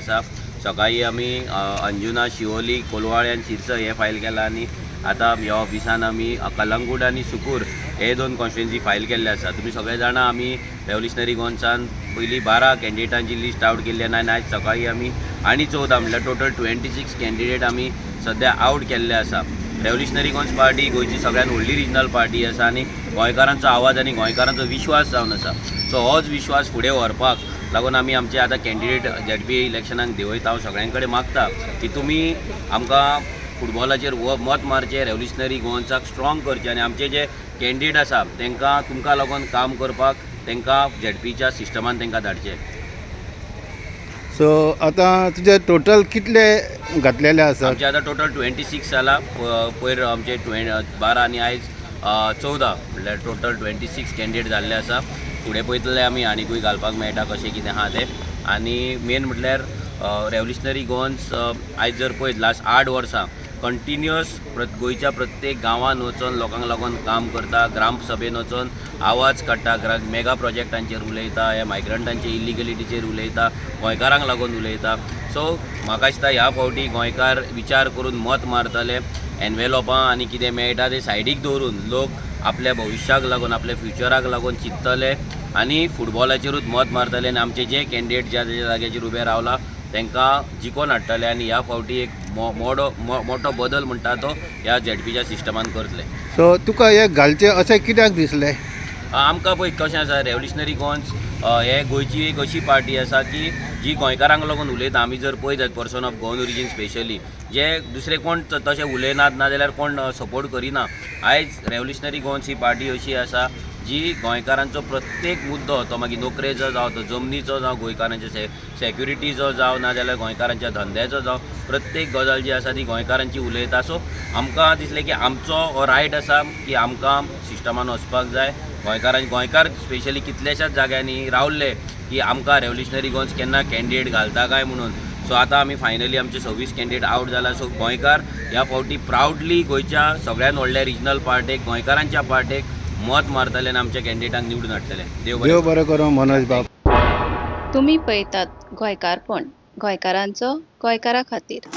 आसा। सकाळी आमी अंजुना, शिवोली, कोलवाळे आनी शिरसय हे फायल केला आनी आतां ह्या ऑफिसान आमी कलंगूट आनी सुकूर हे 2 कॉन्स्टिट्युएन्सी फायल केल्ले आसा। तुमी सगळे जाणा आमी रेव्होल्युशनरी गोवन्सान पयलीं 12 कॅन्डिडेटांची लिस्ट आउट केल्ली आनी आयज सकाळी आमी आनी 14 म्हणल्यार टोटल 26 कॅन्डिडेट आमी सद्या आउट केल्ले आसा। रेव्होल्युशनरी गोवन्स पार्टी गोंयची सगळ्यात व्हडली रिजनल पार्टी आसा आनी गोंयकारांचो आवाज आनी गोंयकारांचो विश्वास जावन आसा। सो होच विश्वास फुडें व्हरपाक लागून आमी आमचे आतां कॅन्डिडेट ZP इलेक्शनाक देंवयता। हांव सगळ्यां कडेन मागता की तुमी आमकां फुटबॉलाचेर मत मारचें, रेव्होल्युशनरी गोवन्साक स्ट्रॉंग करचें आनी आमचे जे कॅन्डिडेट आसा तांकां तुमकां लागून काम करपाक तांकां ZPच्या सिस्टमान तांकां धाडचें। सो आतां तुजे टोटल कितले घातलेले आसा? आमचे आतां टोटल 26 जाला। पयर आमचे 12 आनी आयज 14 म्हणल्यार टोटल 26 कॅन्डिडेट जाल्ले आसा। फुडें पळयतले आमी आनीकूय घालपाक मेळटा कशें कितें आहा तें। आनी मेन म्हटल्यार रेव्होल्युशनरी गोवन्स आयज जर पळयत लास्ट 8 वर्सां कंटिन्युअस गोंयच्या प्रत्येक गांवांत वचून लोकांक लागून काम करता, ग्रामसभेन वचून आवाज काडटा, मेगा प्रोजेक्टांचेर उलयता, ह्या मायग्रंटांचे इलिगलिटीचेर उलयता, गोंयकारांक लागून उलयता। सो म्हाका दिसता ह्या फावटी गोंयकार विचार करून मत मारतले। एनवेलॉपां आनी कितें मेळटा ते सायडीक दवरून लोक आपल्या भविश्याक लागून, आपल्या फ्युचराक लागून चिंततले आनी फुटबॉलाचेरूच मत मारतले आनी आमचे जे कॅन्डिडेट ज्या जाग्याचेर उबे रावला तांकां जिखोवन हाडटले आनी ह्या फावटी एक मोठो बदल म्हणटा तो ह्या ZPच्या सिस्टमान करतले। सो तुका हे घालचें अशें कित्याक दिसलें? आमकां पळय कशें आसा, रेव्होल्युशनरी गोवन्स हे गोंयची एक अशी पार्टी आसा की जी गोंयकारांक लागून उलयता। आमी जर पळयत person of Goan origin specially जे दुसरे कोण तशें उलयनात ना जाल्यार कोण सपोर्ट करिना, आयज रेव्होल्युशनरी गोवन्स ही पार्टी अशी आसा जी गोंयकारांचो प्रत्येक मुद्दो, तो मागीर नोकरेचो जावं, तो जमनीचो जावं, गोंयकारांच्या सेक्युरिटीचो जावं, ना जाल्यार गोंयकारांच्या धंद्याचो जावं, प्रत्येक गजाल जी आसा ती गोंयकारांची उलयता। सो आमकां दिसलें की आमचो हो रायट आसा की आमकां सिस्टमान वचपाक जाय। गोंयकार स्पेशली कितल्याशाच जाग्यांनी रावल्ले की आमकां रेव्होल्युशनरी गोवन्स केन्ना कॅन्डिडेट घालता काय म्हणून। सो आतां आमी फायनली आमचे 26 कॅन्डिडेट आउट जाला। सो गोंयकार ह्या फावटी प्रावडली गोंयच्या सगळ्यात व्हडल्या रिजनल पार्टेक, गोंयकारांच्या पार्टेक मत मारतले आनी आमच्या कॅन्डिडेटांक निवडून हाडटले। देव बरें करूं मनोज बाब। तुम्ही पळयतात गोंयकारपण, गोंयकारांचो गोंयकारा खातीर।